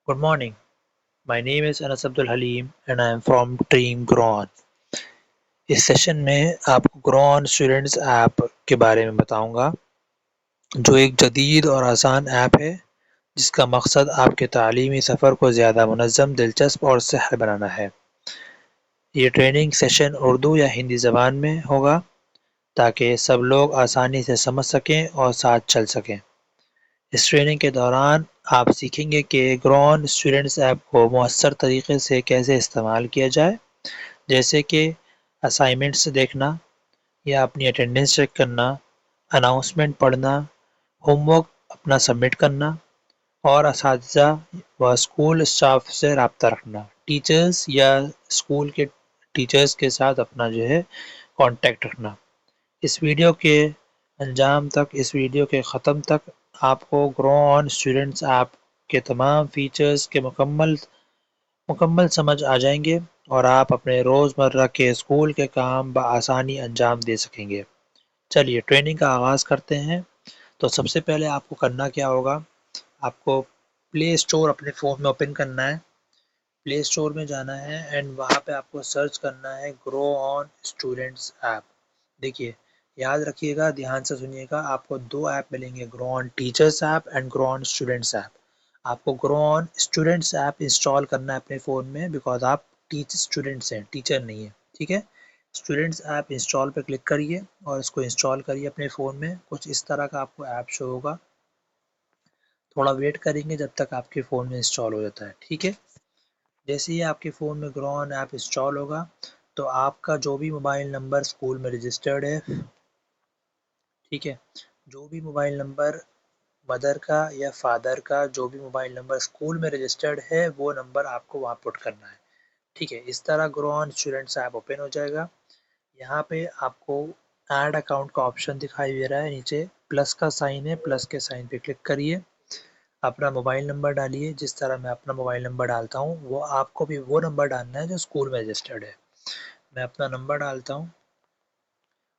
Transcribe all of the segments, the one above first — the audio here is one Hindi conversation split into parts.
Good morning. My name is Anas Abdul Halim and I am from Team Grown. इस सेशन में आपको ग्रोन स्टूडेंट्स ऐप के बारे में बताऊंगा जो एक जदीद और आसान ऐप है जिसका मकसद आपके तालीमी सफ़र को ज़्यादा मुनज़्ज़म, दिलचस्प और सहल बनाना है। ये ट्रेनिंग सेशन उर्दू या हिंदी ज़बान में होगा ताकि सब लोग आसानी से समझ सकें और साथ चल सकें। इस ट्रेनिंग के दौरान आप सीखेंगे कि ग्रोन स्टूडेंट्स ऐप को मौसर तरीके से कैसे इस्तेमाल किया जाए, जैसे कि असाइनमेंट्स देखना या अपनी अटेंडेंस चेक करना, अनाउंसमेंट पढ़ना, होमवर्क अपना सबमिट करना और असातिज़ा व स्कूल स्टाफ से रब्ता रखना। टीचर्स या स्कूल के टीचर्स के साथ अपना कॉन्टैक्ट रखना। इस वीडियो के ख़त्म तक आपको ग्रो ऑन स्टूडेंट्स ऐप के तमाम फीचर्स के मुकम्मल समझ आ जाएंगे और आप अपने रोज़मर्रा के स्कूल के काम बआसानी अंजाम दे सकेंगे। चलिए ट्रेनिंग का आगाज़ करते हैं। तो सबसे पहले आपको करना क्या होगा, आपको प्ले स्टोर अपने फ़ोन में ओपन करना है। प्ले स्टोर में जाना है एंड वहाँ पे आपको सर्च करना है ग्रो ऑन स्टूडेंट्स ऐप। देखिए, याद रखिएगा, ध्यान से सुनिएगा, आपको दो ऐप मिलेंगे, Grow On Teachers app and Grow On Students app. आपको Grow On Students app install करना है अपने फ़ोन में बिकॉज आप स्टूडेंट्स हैं, टीचर नहीं है। ठीक है, स्टूडेंट्स ऐप इंस्टॉल पे क्लिक करिए और इसको इंस्टॉल करिए अपने फ़ोन में। कुछ इस तरह का आपको ऐप शो होगा। थोड़ा वेट करेंगे जब तक आपके फ़ोन में इंस्टॉल हो जाता है। ठीक है, जैसे ही आपके फ़ोन में ग्रो ऑन ऐप इंस्टॉल होगा तो आपका जो भी मोबाइल नंबर स्कूल में रजिस्टर्ड है, ठीक है, जो भी मोबाइल नंबर मदर का या फादर का जो भी मोबाइल नंबर स्कूल में रजिस्टर्ड है वो नंबर आपको वहाँ पुट करना है। ठीक है, इस तरह grow On Students app open हो जाएगा। यहाँ पे आपको ऐड अकाउंट का ऑप्शन दिखाई दे रहा है, नीचे प्लस का साइन है, प्लस के साइन पे क्लिक करिए। अपना मोबाइल नंबर डालिए, जिस तरह मैं अपना मोबाइल नंबर डालता हूँ वो आपको भी वो नंबर डालना है जो स्कूल में रजिस्टर्ड है। मैं अपना नंबर डालता हूँ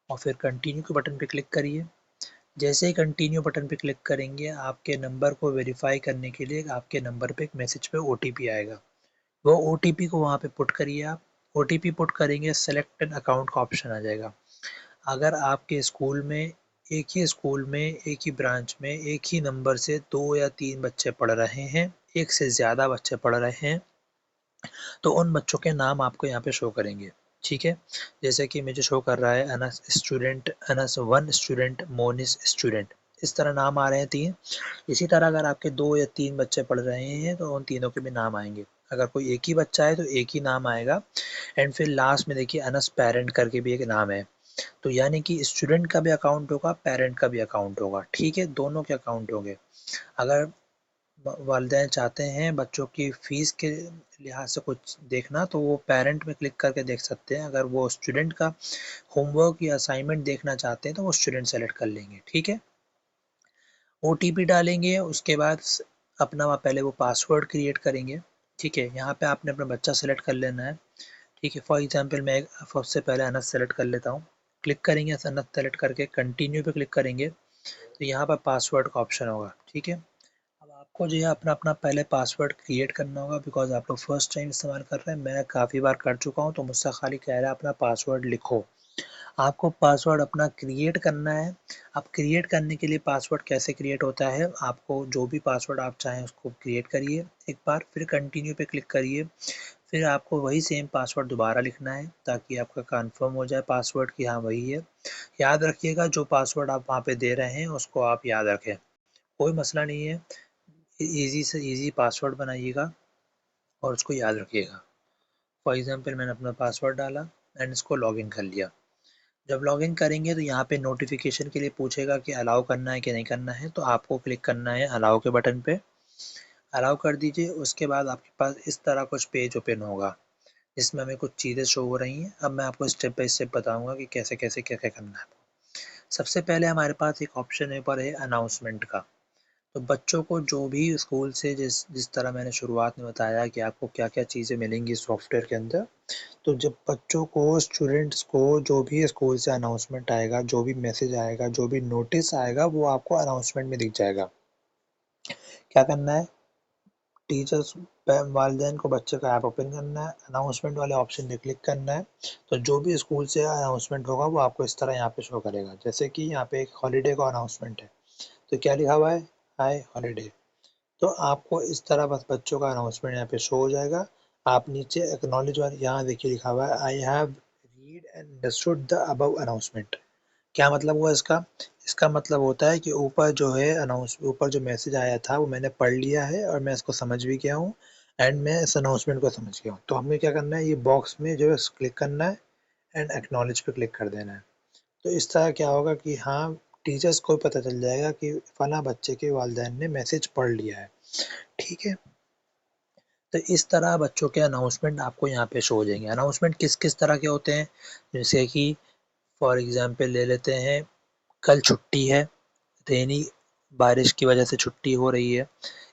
और फिर कंटिन्यू के बटन पे क्लिक करिए। जैसे ही कंटिन्यू बटन पे क्लिक करेंगे आपके नंबर को वेरीफाई करने के लिए आपके नंबर पे एक मैसेज पे ओटीपी आएगा। वो ओटीपी को वहाँ पे पुट करिए। आप ओटीपी पुट करेंगे, सेलेक्ट एन अकाउंट का ऑप्शन आ जाएगा। अगर आपके स्कूल में एक ही ब्रांच में एक ही नंबर से 2 या 3 बच्चे पढ़ रहे हैं, एक से ज़्यादा बच्चे पढ़ रहे हैं, तो उन बच्चों के नाम आपको यहाँ पे शो करेंगे। ठीक है, जैसे कि मुझे शो कर रहा है Anas student, Anas 1 student, Monis student, इस तरह नाम आ रहे हैं 3। इसी तरह अगर आपके 2 या 3 बच्चे पढ़ रहे हैं तो उन तीनों के भी नाम आएंगे। अगर कोई एक ही बच्चा है तो एक ही नाम आएगा। एंड फिर लास्ट में देखिए अनस पेरेंट करके भी एक नाम है। तो यानी कि स्टूडेंट का भी अकाउंट होगा, पेरेंट का भी अकाउंट होगा। ठीक है, दोनों के अकाउंट होंगे। अगर वालिदैन चाहते हैं बच्चों की फ़ीस के लिहाज से कुछ देखना तो वो पेरेंट में क्लिक करके देख सकते हैं। अगर वो स्टूडेंट का होमवर्क या असाइनमेंट देखना चाहते हैं तो वो स्टूडेंट सेलेक्ट कर लेंगे। ठीक है, ओटीपी डालेंगे, उसके बाद अपना पहले वो पासवर्ड क्रिएट करेंगे। ठीक है, यहाँ पे आपने अपना बच्चा सेलेक्ट कर लेना है। ठीक है, फॉर एग्जांपल मैं सबसे पहले अनस सेलेक्ट कर लेता हूँ। क्लिक करेंगे, अनस सेलेक्ट करके कंटिन्यू पे क्लिक करेंगे तो यहाँ पर पासवर्ड का ऑप्शन होगा। ठीक है, अब आपको जो है अपना अपना पहले पासवर्ड क्रिएट करना होगा बिकॉज आप लोग फर्स्ट टाइम इस्तेमाल कर रहे हैं। मैं काफ़ी बार कर चुका हूँ तो मुझसे खाली कह रहा है अपना पासवर्ड लिखो। आपको पासवर्ड अपना क्रिएट करना है। अब क्रिएट करने के लिए पासवर्ड कैसे क्रिएट होता है, आपको जो भी पासवर्ड आप चाहें उसको क्रिएट करिए एक बार, फिर कंटिन्यू पे क्लिक करिए। फिर आपको वही सेम पासवर्ड दोबारा लिखना है ताकि आपका कंफर्म हो जाए पासवर्ड कि हाँ वही है। याद रखिएगा जो पासवर्ड आप वहाँ पे दे रहे हैं उसको आप याद रखें, कोई मसला नहीं है। ईज़ी से ईज़ी पासवर्ड बनाइएगा और उसको याद रखिएगा। फॉर एग्ज़ाम्पल मैंने अपना पासवर्ड डाला एंड इसको लॉगिन कर लिया। जब लॉगिन करेंगे तो यहाँ पे नोटिफिकेशन के लिए पूछेगा कि अलाउ करना है कि नहीं करना है, तो आपको क्लिक करना है अलाउ के बटन पे। अलाउ कर दीजिए, उसके बाद आपके पास इस तरह कुछ पेज ओपन होगा जिसमें हमें कुछ चीज़ें शो हो रही हैं। अब मैं आपको स्टेप बाय स्टेप बताऊंगा कि कैसे कैसे क्या क्या करना है। सबसे पहले हमारे पास एक ऑप्शन है पर है अनाउंसमेंट का। तो बच्चों को जो भी स्कूल से जिस जिस तरह मैंने शुरुआत में बताया कि आपको क्या क्या चीज़ें मिलेंगी सॉफ्टवेयर के अंदर, तो जब बच्चों को, स्टूडेंट्स को जो भी स्कूल से अनाउंसमेंट आएगा, जो भी मैसेज आएगा, जो भी नोटिस आएगा वो आपको अनाउंसमेंट में दिख जाएगा। क्या करना है, टीचर्स वालिदैन को बच्चे का ऐप ओपन करना है, अनाउंसमेंट वाले ऑप्शन पे क्लिक करना है, तो जो भी स्कूल से अनाउंसमेंट होगा वो आपको इस तरह यहाँ पे शो करेगा। जैसे कि यहाँ पे एक हॉलीडे का अनाउंसमेंट है, तो क्या लिखा हुआ है, हाय हॉलीडे। तो आपको इस तरह बस बच्चों का अनाउंसमेंट यहाँ पे शो हो जाएगा। आप नीचे एक्नॉलेज वाले यहाँ देखिए लिखा हुआ है, I have read and understood the above announcement. क्या मतलब हुआ इसका? इसका मतलब होता है कि ऊपर जो है ऊपर जो मैसेज आया था वो मैंने पढ़ लिया है और मैं इसको समझ भी गया हूँ एंड मैं इस अनाउंसमेंट को समझ गया हूँ। तो हमें क्या करना है, ये बॉक्स में जो है क्लिक करना है एंड एक्नॉलेज पे क्लिक कर देना है। तो इस तरह क्या होगा कि हाँ, टीचर्स को पता चल जाएगा कि फला बच्चे के वालिदैन ने मैसेज पढ़ लिया है। ठीक है, तो इस तरह बच्चों के अनाउंसमेंट आपको यहाँ पे शो हो जाएंगे। अनाउंसमेंट किस किस तरह के होते हैं, जैसे कि फॉर एग्जांपल ले लेते हैं, कल छुट्टी है, रेनी बारिश की वजह से छुट्टी हो रही है,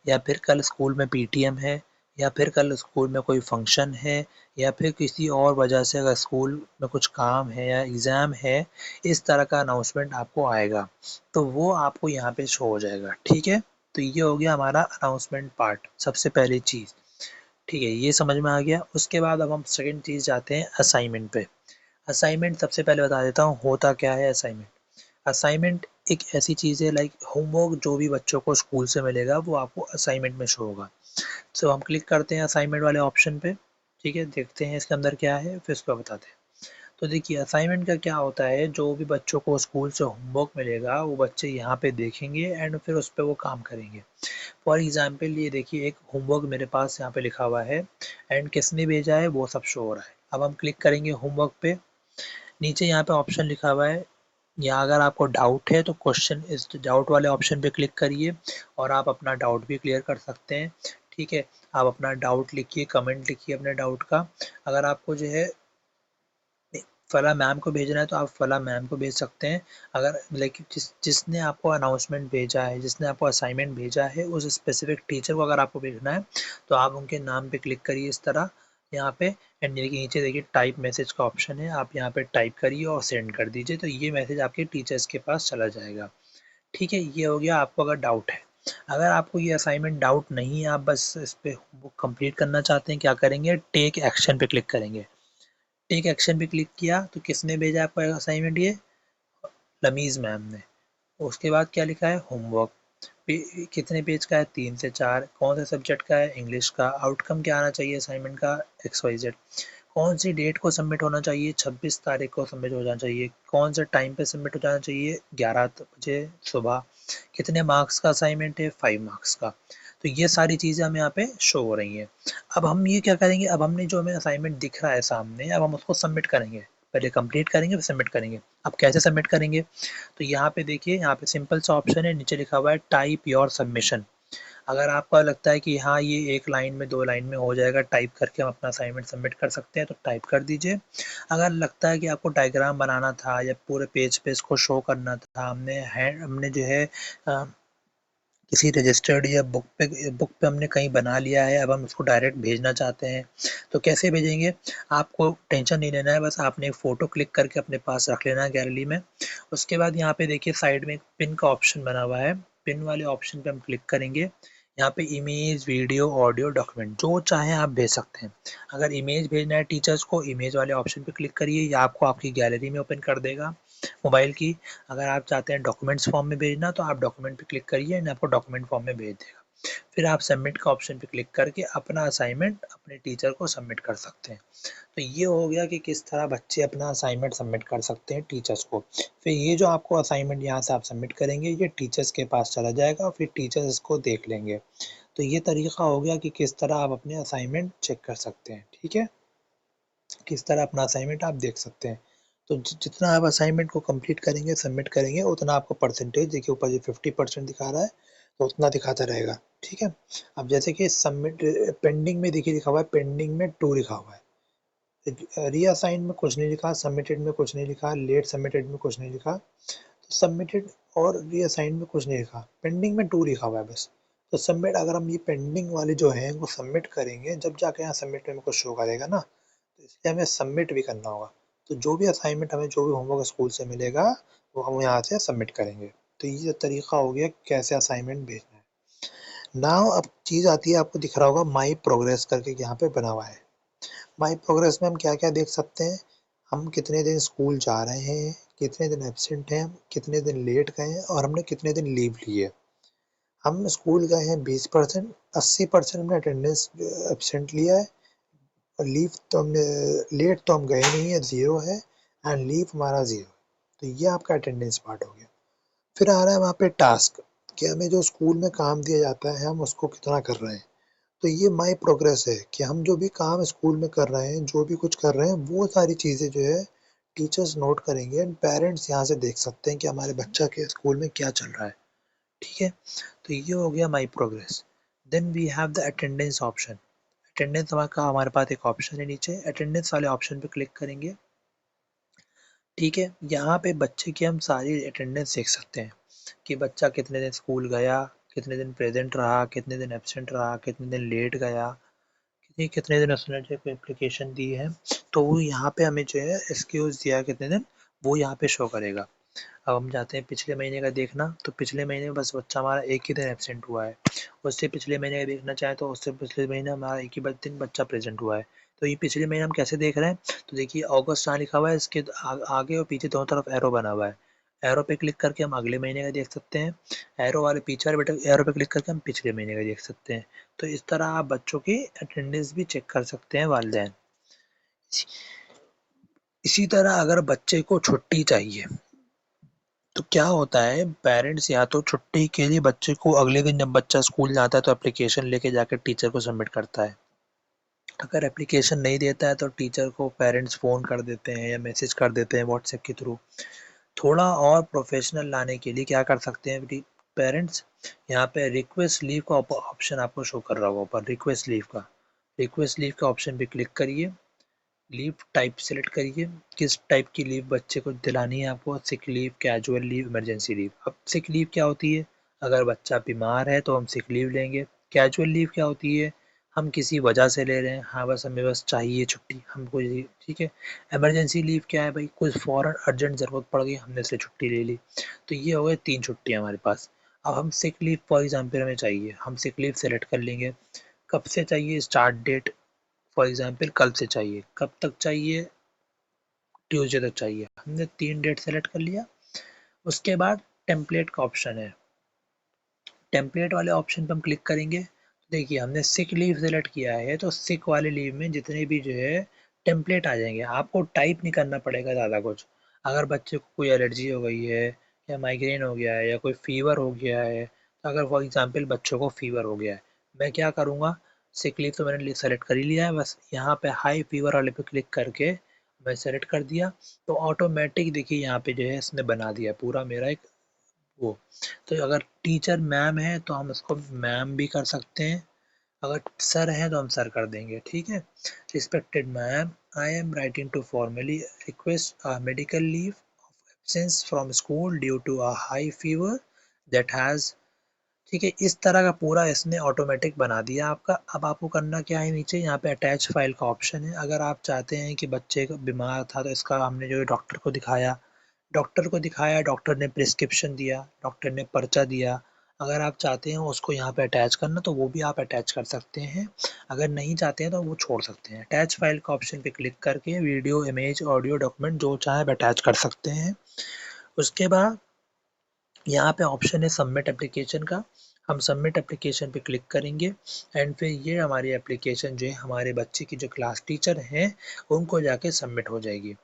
या फिर कल स्कूल में पीटीएम है, या फिर कल स्कूल में कोई फंक्शन है, या फिर किसी और वजह से अगर स्कूल में कुछ काम है या एग्ज़ाम है, इस तरह का अनाउंसमेंट आपको आएगा, तो वो आपको यहाँ पे शो हो जाएगा। ठीक है, तो ये हो गया हमारा अनाउंसमेंट पार्ट, सबसे पहली चीज़। ठीक है, ये समझ में आ गया। उसके बाद अब हम सेकंड चीज़ जाते हैं असाइनमेंट पे। असाइनमेंट सबसे पहले बता देता हूँ होता क्या है असाइनमेंट। असाइनमेंट एक ऐसी चीज़ है लाइक होमवर्क, जो भी बच्चों को स्कूल से मिलेगा वो आपको असाइनमेंट में शो होगा। सो हम क्लिक करते हैं असाइनमेंट वाले ऑप्शन पे। ठीक है, देखते हैं इसके अंदर क्या है, फिर उसको बताते हैं। तो देखिए असाइनमेंट का क्या होता है, जो भी बच्चों को स्कूल से होमवर्क मिलेगा वो बच्चे यहाँ पे देखेंगे एंड फिर उस पर वो काम करेंगे। फॉर एग्जाम्पल ये देखिए, एक होमवर्क मेरे पास यहाँ पे लिखा हुआ है एंड किसने भेजा है वो सब शो हो रहा है। अब हम क्लिक करेंगे होमवर्क पे, नीचे यहाँ पे ऑप्शन लिखा हुआ है, या अगर आपको डाउट है तो क्वेश्चन इस डाउट वाले ऑप्शन पे क्लिक करिए और आप अपना डाउट भी क्लियर कर सकते हैं। ठीक है, आप अपना डाउट लिखिए, कमेंट लिखिए अपने डाउट का। अगर आपको जो है फला मैम को भेजना है तो आप फला मैम को भेज सकते हैं। अगर लेकिन जिसने आपको अनाउंसमेंट भेजा है, जिसने आपको असाइनमेंट भेजा है, उस स्पेसिफिक टीचर को अगर आपको भेजना है तो आप उनके नाम पे क्लिक करिए इस तरह यहाँ पे, एंड नीचे देखिए टाइप मैसेज का ऑप्शन है, आप यहाँ पे टाइप करिए और सेंड कर दीजिए, तो ये मैसेज आपके टीचर्स के पास चला जाएगा। ठीक है, ये हो गया आपको अगर डाउट है। अगर आपको ये असाइनमेंट डाउट नहीं है, आप बस इस पे वो कंप्लीट करना चाहते हैं, क्या करेंगे, टेक एक्शन पे क्लिक करेंगे। टेक एक्शन पे क्लिक किया तो किसने भेजा आपको असाइनमेंट, ये लमीज़ मैम ने। उसके बाद क्या लिखा है, होमवर्क। कितने पेज का है, 3 से 4। कौन से सब्जेक्ट का है, इंग्लिश का। आउटकम क्या आना चाहिए असाइनमेंट का, XYZ। कौन सी डेट को सबमिट होना चाहिए, 26 तारीख को सबमिट हो जाना चाहिए। कौन से टाइम पे सबमिट हो जाना चाहिए, 11 बजे सुबह। कितने मार्क्स का असाइनमेंट है, 5 मार्क्स का। तो ये सारी चीज़ें हमें यहाँ पे शो हो रही हैं। अब हम ये क्या करेंगे, अब हमने जो हमें असाइनमेंट दिख रहा है सामने, अब हम उसको सबमिट करेंगे। पहले कंप्लीट करेंगे फिर सबमिट करेंगे। अब कैसे सबमिट करेंगे, तो यहाँ पे देखिए, यहाँ पे सिंपल सा ऑप्शन है, नीचे लिखा हुआ है टाइप योर सबमिशन। अगर आपको लगता है कि हाँ ये 1 लाइन में 2 लाइन में हो जाएगा, टाइप करके हम अपना असाइनमेंट सबमिट कर सकते हैं, तो टाइप कर दीजिए। अगर लगता है कि आपको डायग्राम बनाना था या पूरे पेज पे इसको शो करना था, हमने जो है किसी रजिस्टर्ड या बुक पे हमने कहीं बना लिया है, अब हम उसको डायरेक्ट भेजना चाहते हैं, तो कैसे भेजेंगे। आपको टेंशन नहीं लेना है, बस आपने एक फ़ोटो क्लिक करके अपने पास रख लेना है गैलरी में। उसके बाद यहाँ पे देखिए साइड में एक पिन का ऑप्शन बना हुआ है, पिन वाले ऑप्शन पे हम क्लिक करेंगे। यहाँ पे इमेज, वीडियो, ऑडियो, डॉक्यूमेंट जो चाहें आप भेज सकते हैं। अगर इमेज भेजना है टीचर्स को, इमेज वाले ऑप्शन पे क्लिक करिए, या आपको आपकी गैलरी में ओपन कर देगा मोबाइल की। अगर आप चाहते हैं डॉक्यूमेंट्स फॉर्म में भेजना, तो आप डॉक्यूमेंट पे क्लिक करिए एंड आपको डॉक्यूमेंट फॉर्म में भेज देगा। फिर आप सबमिट का ऑप्शन पे क्लिक करके अपना असाइनमेंट अपने टीचर को सबमिट कर सकते हैं। तो ये हो गया कि किस तरह बच्चे अपना असाइनमेंट सबमिट कर सकते हैं टीचर्स को। फिर ये जो आपको असाइनमेंट यहाँ से आप सबमिट करेंगे, ये टीचर्स के पास चला जाएगा और फिर टीचर्स इसको देख लेंगे। तो ये तरीका हो गया कि किस तरह आप अपने असाइनमेंट चेक कर सकते हैं। ठीक है, किस तरह अपना असाइनमेंट आप देख सकते हैं। तो जितना आप असाइनमेंट को कंप्लीट करेंगे, सबमिट करेंगे, उतना आपको परसेंटेज देखिए ऊपर जो 50% दिखा रहा है, तो उतना दिखाता रहेगा। ठीक है, अब जैसे कि सबमिट पेंडिंग में देखिए लिखा हुआ है, पेंडिंग में 2 लिखा हुआ है। रीअसाइन में कुछ नहीं लिखा, सबमिटेड में कुछ नहीं लिखा, लेट सबमिटेड में कुछ नहीं लिखा। तो सबमिटेड और रीअसाइन में कुछ नहीं लिखा, पेंडिंग में 2 लिखा हुआ है बस। तो सबमिट, अगर हम ये पेंडिंग वाले जो हैं वो सबमिट करेंगे, जब जाके यहाँ सबमिट में कुछ शो करेगा ना, तो इसलिए हमें सबमिट भी करना होगा। तो जो भी असाइनमेंट हमें, जो भी होमवर्क स्कूल से मिलेगा, वो हम यहाँ से सबमिट करेंगे। तो ये तरीका हो गया कैसे असाइनमेंट भेजना है। नाउ अब चीज़ आती है, आपको दिख रहा होगा माई प्रोग्रेस करके यहाँ पे बना हुआ है। माई प्रोग्रेस में हम क्या-क्या देख सकते हैं, हम कितने दिन स्कूल जा रहे हैं, कितने दिन एब्सेंट हैं, कितने दिन लेट गए हैं और हमने कितने दिन लीव ली है। हम स्कूल गए हैं 20%, 80% हमने अटेंडेंस एब्सेंट लिया है और लीव तो हमने लेट तो हम गए नहीं है, 0 है एंड लीव हमारा 0 है। तो ये आपका अटेंडेंस पार्ट हो गया। फिर आ रहा है वहाँ पे टास्क, कि हमें जो स्कूल में काम दिया जाता है हम उसको कितना कर रहे हैं। तो ये माई प्रोग्रेस है कि हम जो भी काम स्कूल में कर रहे हैं, जो भी कुछ कर रहे हैं, वो सारी चीज़ें जो है टीचर्स नोट करेंगे एंड पेरेंट्स यहाँ से देख सकते हैं कि हमारे बच्चा के स्कूल में क्या चल रहा है। ठीक है, तो ये हो गया my progress. Then we have the attendance option. Attendance का हमारे पास एक ऑप्शन है नीचे, अटेंडेंस वाले ऑप्शन पे क्लिक करेंगे। ठीक है, यहाँ पे बच्चे की हम सारी अटेंडेंस देख सकते हैं कि बच्चा कितने दिन स्कूल गया, कितने दिन प्रेजेंट रहा, कितने दिन एब्सेंट रहा, कितने दिन लेट गया, कितने दिन उसने जो कोई एप्लीकेशन दी है, तो वो यहाँ पे हमें जो है एक्सक्यूज़ दिया है कितने दिन, वो यहाँ पे शो करेगा। अब हम जाते हैं पिछले महीने का देखना, तो पिछले महीने में बस बच्चा हमारा एक ही दिन एब्सेंट हुआ है। उससे पिछले महीने का देखना चाहें तो उससे पिछले महीने हमारा एक ही दिन बच्चा प्रेजेंट हुआ है। तो ये पिछले महीने हम कैसे देख रहे हैं, तो देखिए अगस्त यहाँ लिखा हुआ है, इसके आगे और पीछे दोनों तरफ एरो बना हुआ है। एरो पे क्लिक करके हम अगले महीने का देख सकते हैं, एरो वाले पीछे वाले बटन एरो पे क्लिक करके हम पिछले महीने का देख सकते हैं। तो इस तरह आप बच्चों की अटेंडेंस भी चेक कर सकते हैं वालिदैन। इसी तरह अगर बच्चे को छुट्टी चाहिए तो क्या होता है, पेरेंट्स या तो छुट्टी के लिए बच्चे को अगले दिन जब बच्चा स्कूल जाता है तो एप्लीकेशन लेके जाकर टीचर को सबमिट करता है। अगर एप्लीकेशन नहीं देता है तो टीचर को पेरेंट्स फ़ोन कर देते हैं या मैसेज कर देते हैं व्हाट्सएप के थ्रू। थोड़ा और प्रोफेशनल लाने के लिए क्या कर सकते हैं पेरेंट्स, यहाँ पे रिक्वेस्ट लीव का ऑप्शन आपको शो कर रहा होगा ऊपर, रिक्वेस्ट लीव का ऑप्शन पे क्लिक करिए। लीव टाइप सेलेक्ट करिए, किस टाइप की लीव बच्चे को दिलानी है आपको, sick leave, casual leave, emergency leave. अब सिक लीव क्या होती है, अगर बच्चा बीमार है तो हम सिक लीव लेंगे। कैजुअल लीव क्या होती है, हम किसी वजह से ले रहे हैं, हाँ बस हमें बस चाहिए छुट्टी हमको, ठीक है। इमरजेंसी लीव क्या है भाई, कुछ फ़ौरन अर्जेंट ज़रूरत पड़ गई हमने इसलिए छुट्टी ले ली। तो ये हो गए 3 छुट्टियाँ हमारे पास। अब हम सिक लीव फॉर एग्जाम्पल हमें चाहिए, हम सिक लीव सेलेक्ट कर लेंगे। कब से चाहिए, स्टार्ट डेट फॉर एग्जाम्पल कल से चाहिए, कब तक चाहिए, ट्यूसडे तक चाहिए। हमने 3 डेट सेलेक्ट कर लिया। उसके बाद टेम्पलेट का ऑप्शन है, टेम्पलेट वाले ऑप्शन पर हम क्लिक करेंगे। देखिए हमने सिक लीव सेलेक्ट किया है तो सिक वाले लीव में जितने भी जो है टेम्पलेट आ जाएंगे, आपको टाइप नहीं करना पड़ेगा ज़्यादा कुछ। अगर बच्चे को कोई एलर्जी हो गई है या माइग्रेन हो गया है या कोई फीवर हो गया है, तो अगर फॉर एग्जांपल बच्चों को फीवर हो गया है, मैं क्या करूँगा, सिक लीव तो मैंने सेलेक्ट कर ही लिया है, बस यहाँ पे हाई फीवर वाले पे क्लिक करके मैं सेलेक्ट कर दिया। तो ऑटोमेटिक देखिए यहाँ पे जो है इसने बना दिया पूरा मेरा एक वो। तो अगर टीचर मैम है तो हम उसको मैम भी कर सकते हैं, अगर सर हैं तो हम सर कर देंगे, ठीक है। Respected ma'am, I am writing to formally request medical leave of absence from school due to a high fever that has, ठीक है। इस तरह का पूरा इसने ऑटोमेटिक बना दिया आपका। अब आपको करना क्या है, नीचे यहाँ पे अटैच फाइल का ऑप्शन है। अगर आप चाहते हैं कि बच्चे बीमार था तो इसका हमने जो है डॉक्टर को दिखाया, डॉक्टर ने प्रिस्क्रिप्शन दिया, डॉक्टर ने पर्चा दिया। अगर आप चाहते हैं उसको यहाँ पे अटैच करना तो वो भी आप अटैच कर सकते हैं, अगर नहीं चाहते हैं तो वो छोड़ सकते हैं। अटैच फाइल का ऑप्शन पे क्लिक करके वीडियो, इमेज, ऑडियो, डॉक्यूमेंट जो चाहे आप अटैच कर सकते हैं। उसके बाद यहाँ पे ऑप्शन है सबमिट एप्लीकेशन का, हम सबमिट एप्लीकेशन पे क्लिक करेंगे एंड फिर ये हमारी एप्लीकेशन जो है हमारे बच्चे की जो क्लास टीचर हैं उनको जाके सबमिट हो जाएगी।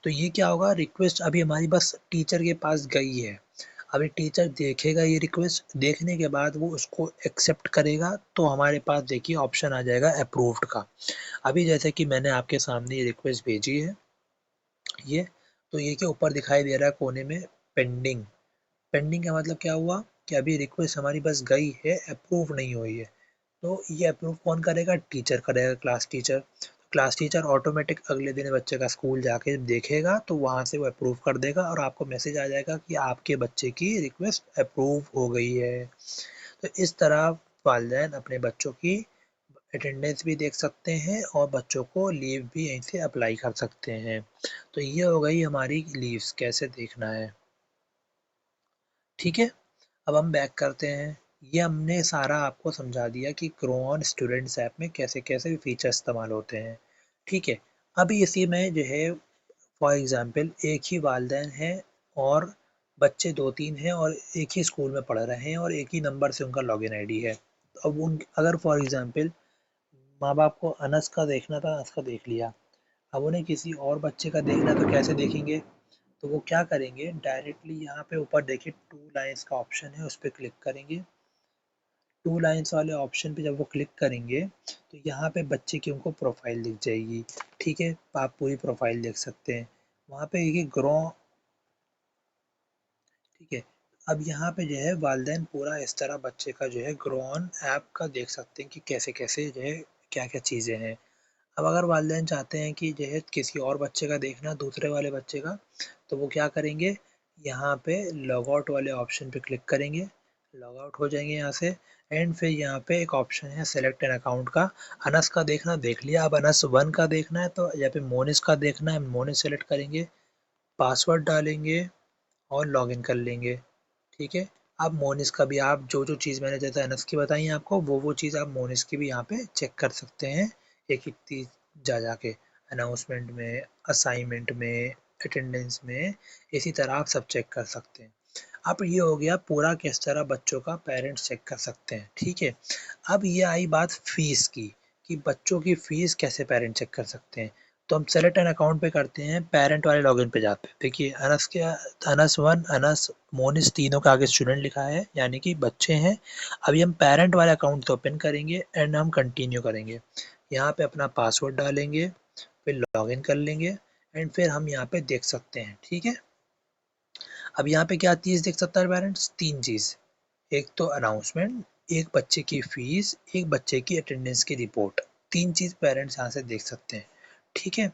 तो ये क्या होगा, रिक्वेस्ट अभी हमारी बस टीचर के पास गई है। अभी टीचर देखेगा ये रिक्वेस्ट, देखने के बाद वो उसको एक्सेप्ट करेगा तो हमारे पास देखिए ऑप्शन आ जाएगा अप्रूव्ड का। अभी जैसे कि मैंने आपके सामने ये रिक्वेस्ट भेजी है, ये तो ये के ऊपर दिखाई दे रहा है कोने में पेंडिंग। पेंडिंग का मतलब क्या हुआ कि अभी रिक्वेस्ट हमारी बस गई है, अप्रूव नहीं हुई है। तो ये अप्रूव कौन करेगा, टीचर करेगा, class teacher. Class teacher automatic अगले दिन बच्चे का स्कूल जाके देखेगा तो वहाँ से वो अप्रूव कर देगा और आपको मैसेज आ जाएगा कि आपके बच्चे की रिक्वेस्ट अप्रूव हो गई है। तो इस तरह वालिदैन अपने बच्चों की अटेंडेंस भी देख सकते हैं और बच्चों को लीव भी यहीं से अप्लाई कर सकते हैं। तो ये हो गई हमारी लीव्स कैसे देखना है, ठीक है। अब हम बैक करते हैं। ये हमने सारा आपको समझा दिया कि ग्रो ऑन स्टूडेंट्स ऐप में कैसे-कैसे फीचर इस्तेमाल होते हैं, ठीक है? अभी इसी में जो है फॉर एग्ज़ाम्पल एक ही वालिदैन हैं और बच्चे 2-3 हैं और एक ही स्कूल में पढ़ रहे हैं और एक ही नंबर से उनका लॉगिन आईडी है। तो अब उन अगर फॉर एग्ज़ाम्पल माँ-बाप को अनस का देखना था, अनस का देख लिया। अब उन्हें किसी और बच्चे का देखना है तो कैसे देखेंगे? तो वो क्या करेंगे डायरेक्टली यहाँ पे ऊपर देखिए 2 लाइन्स का ऑप्शन है, उस पे क्लिक करेंगे। 2 लाइन्स वाले ऑप्शन पे जब वो क्लिक करेंगे तो यहाँ पे बच्चे की उनको प्रोफाइल दिख जाएगी, ठीक है? आप पूरी प्रोफाइल देख सकते हैं। वहाँ पे देखिए ग्रो ठीक है। अब यहाँ पे जो है वालिदैन पूरा इस तरह बच्चे का जो है ग्रो ऑन ऐप का देख सकते हैं कि कैसे-कैसे जो है क्या-क्या चीज़ें हैं। अब अगर वालिदैन चाहते हैं कि जो है किसी और बच्चे का देखना दूसरे वाले बच्चे का, तो वो क्या करेंगे यहाँ पे लॉग आउट वाले ऑप्शन पे क्लिक करेंगे, लॉग आउट हो जाएंगे यहाँ से एंड फिर यहाँ पे एक ऑप्शन है सेलेक्ट एन अकाउंट का। अनस का देखना देख लिया, अब अनस 1 का देखना है तो यहाँ पे मोनिस का देखना है, मोनिस सेलेक्ट करेंगे, पासवर्ड डालेंगे और लॉगिन कर लेंगे, ठीक है। अब मोनिस का भी आप जो चीज़ मैंने जैसे अनस की बताई है आपको वो चीज़ आप मोनिस की भी यहाँ पे चेक कर सकते हैं एक एक चीज़ जाके अनाउंसमेंट में, असाइनमेंट में, अटेंडेंस में, इसी तरह आप सब चेक कर सकते हैं। अब ये हो गया पूरा किस तरह बच्चों का पेरेंट्स चेक कर सकते हैं, ठीक है। अब ये आई बात फीस की कि बच्चों की फीस कैसे पेरेंट चेक कर सकते हैं। तो हम सेलेक्ट एन अकाउंट पे करते हैं, पेरेंट वाले लॉगिन पे जाते हैं। देखिए अनस 1, अनस, मोनिस तीनों का आगे स्टूडेंट लिखा है यानी कि बच्चे हैं। अभी हम पेरेंट वाले अकाउंट तो ओपन करेंगे एंड हम कंटिन्यू करेंगे। यहाँ पे अपना पासवर्ड डालेंगे, फिर लॉगिन कर लेंगे एंड फिर हम यहाँ पे देख सकते हैं, ठीक है। अब यहाँ पे क्या चीज़ देख सकता है पेरेंट्स? 3 चीज़। एक तो अनाउंसमेंट, एक बच्चे की फीस, एक बच्चे की अटेंडेंस की रिपोर्ट। 3 चीज़ पेरेंट्स यहाँ से देख सकते हैं, ठीक है।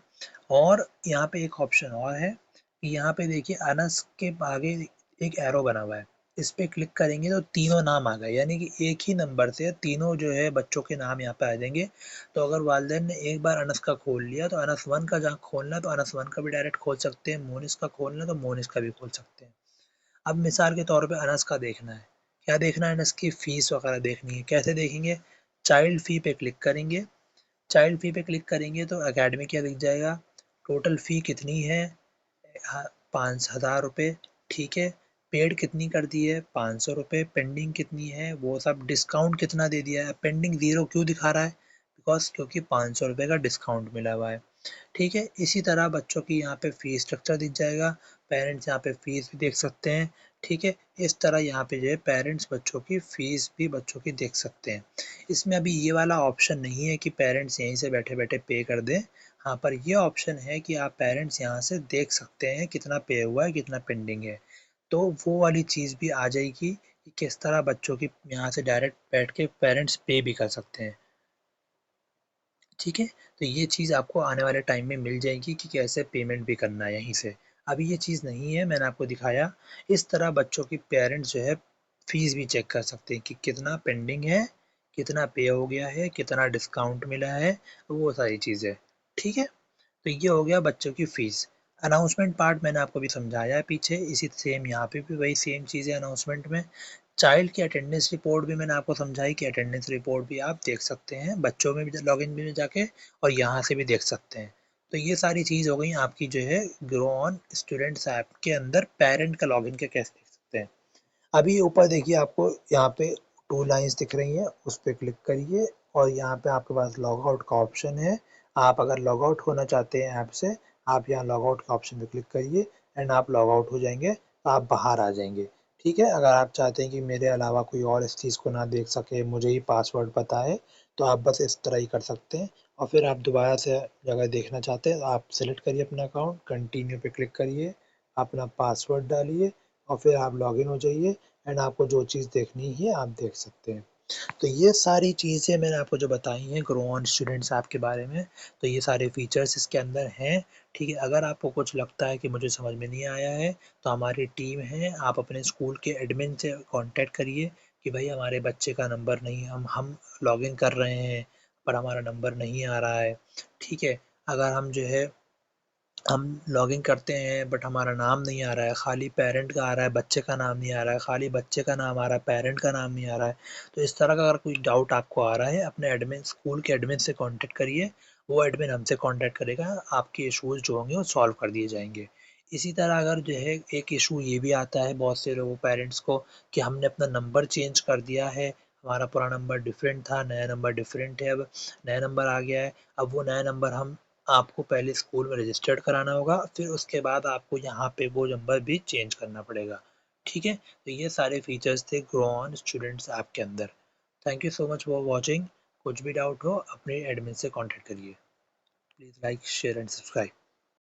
और यहाँ पे एक ऑप्शन और है कि यहाँ पे देखिए अनस के आगे एक एरो बना हुआ है, इस पे क्लिक करेंगे तो तीनों नाम आ गए यानी कि एक ही नंबर से तीनों जो है बच्चों के नाम यहाँ पे आ जाएंगे। तो अगर वालिदैन ने एक बार अनस का खोल लिया तो अनस 1 का जहाँ खोलना है तो अनस 1 का भी डायरेक्ट खोल सकते हैं, मोनिस का खोलना है तो मोनिस का भी खोल सकते हैं। अब मिसाल के तौर पे अनस का देखना है, क्या देखना है? अनस की फ़ीस वगैरह देखनी है, कैसे देखेंगे? चाइल्ड फ़ी पे क्लिक करेंगे, चाइल्ड फ़ी पे क्लिक करेंगे तो एकेडमी क्या दिख जाएगा, टोटल फ़ी कितनी है? 5,000 रुपये, ठीक है। पेड कितनी कर दी है? 500 रुपये। पेंडिंग कितनी है? वो सब। डिस्काउंट कितना दे दिया है? पेंडिंग ज़ीरो क्यों दिखा रहा है? बिकॉज क्योंकि 500 रुपये का डिस्काउंट मिला हुआ है, ठीक है। इसी तरह बच्चों की यहाँ पे फ़ीस स्ट्रक्चर दिख जाएगा, पेरेंट्स यहाँ पे फ़ीस भी देख सकते हैं, ठीक है। इस तरह यहाँ पे जो है पेरेंट्स बच्चों की फ़ीस भी बच्चों की देख सकते हैं। इसमें अभी ये वाला ऑप्शन नहीं है कि पेरेंट्स यहीं से बैठे-बैठे पे कर दें। हाँ, पर ये ऑप्शन है कि आप पेरेंट्स यहाँ से देख सकते हैं कितना पे हुआ है, कितना पेंडिंग है। तो वो वाली चीज़ भी आ जाएगी कि किस तरह बच्चों की यहाँ से डायरेक्ट बैठ के पेरेंट्स पे भी कर सकते हैं। ठीक है? तो ये चीज़ आपको आने वाले टाइम में मिल जाएगी कि कैसे पेमेंट भी करना है यहीं से। अभी ये चीज़ नहीं है, मैंने आपको दिखाया। इस तरह बच्चों की पेरेंट्स जो है फ़ीस भी चेक कर सकते हैं कि कितना पेंडिंग है, कितना पे हो गया है, कितना डिस्काउंट मिला है, वो सारी चीज़ें। ठीक है? तो ये हो गया बच्चों की फ़ीस। अनाउंसमेंट पार्ट मैंने आपको अभी समझाया है पीछे, इसी सेम यहाँ पे भी वही सेम चीज़ है अनाउंसमेंट में। चाइल्ड की अटेंडेंस रिपोर्ट भी मैंने आपको समझाई कि अटेंडेंस रिपोर्ट भी आप देख सकते हैं, बच्चों में भी लॉगिन में जाके और यहाँ से भी देख सकते हैं। तो ये सारी चीज़ हो गई आपकी जो है ग्रो ऑन स्टूडेंट्स ऐप के अंदर पेरेंट का लॉगिन के कैसे देख सकते हैं। अभी ऊपर देखिए आपको यहाँ पे 2 लाइन्स दिख रही हैं, उस पे क्लिक करिए और यहाँ पे आपके पास लॉग आउट का ऑप्शन है। आप अगर लॉग आउट होना चाहते हैं ऐप से, आप यहाँ लॉग आउट का ऑप्शन पे क्लिक करिए एंड आप लॉग आउट हो जाएँगे, तो आप बाहर आ जाएँगे। ठीक है? अगर आप चाहते हैं कि मेरे अलावा कोई और इस चीज़ को ना देख सके, मुझे ही पासवर्ड पता है, तो आप बस इस तरह ही कर सकते हैं और फिर आप दोबारा से अगर देखना चाहते हैं, तो आप सेलेक्ट करिए अपना अकाउंट, कंटिन्यू पे क्लिक करिए, अपना पासवर्ड डालिए और फिर आप लॉगिन हो जाइए एंड आपको जो चीज़ देखनी है आप देख सकते हैं। तो ये सारी चीज़ें मैंने आपको जो बताई हैं ग्रो ऑन स्टूडेंट्स ऐप के बारे में, तो ये सारे फीचर्स इसके अंदर हैं, ठीक है। अगर आपको कुछ लगता है कि मुझे समझ में नहीं आया है तो हमारी टीम है, आप अपने स्कूल के एडमिन से कॉन्टैक्ट करिए कि भाई हमारे बच्चे का नंबर नहीं, हम लॉगिन कर रहे हैं पर हमारा नंबर नहीं आ रहा है, ठीक है। अगर हम जो है हम लॉगिन करते हैं बट हमारा नाम नहीं आ रहा है, खाली पेरेंट का आ रहा है, बच्चे का नाम नहीं आ रहा है, खाली बच्चे का नाम आ रहा है, पेरेंट का नाम नहीं आ रहा है। तो इस तरह का अगर कोई डाउट आपको आ रहा है, अपने एडमिन स्कूल के एडमिन से कांटेक्ट करिए, वो एडमिन हमसे कांटेक्ट करेगा, आपके इश्यूज़ जो होंगे वो सॉल्व कर दिए जाएँगे। इसी तरह अगर जो है एक इशू ये भी आता है बहुत से लोगों पेरेंट्स को कि हमने अपना नंबर चेंज कर दिया है, हमारा पुराना नंबर डिफरेंट था, नया नंबर डिफरेंट है, अब नया नंबर आ गया है, अब वो नया नंबर हम आपको पहले स्कूल में रजिस्टर्ड कराना होगा, फिर उसके बाद आपको यहाँ पे वो नंबर भी चेंज करना पड़ेगा। ठीक है? तो ये सारे फीचर्स थे ग्रो ऑन स्टूडेंट्स ऐप के अंदर। Thank you so much for watching. कुछ भी डाउट हो अपने एडमिन से कॉन्टैक्ट करिए। Please like, share and subscribe.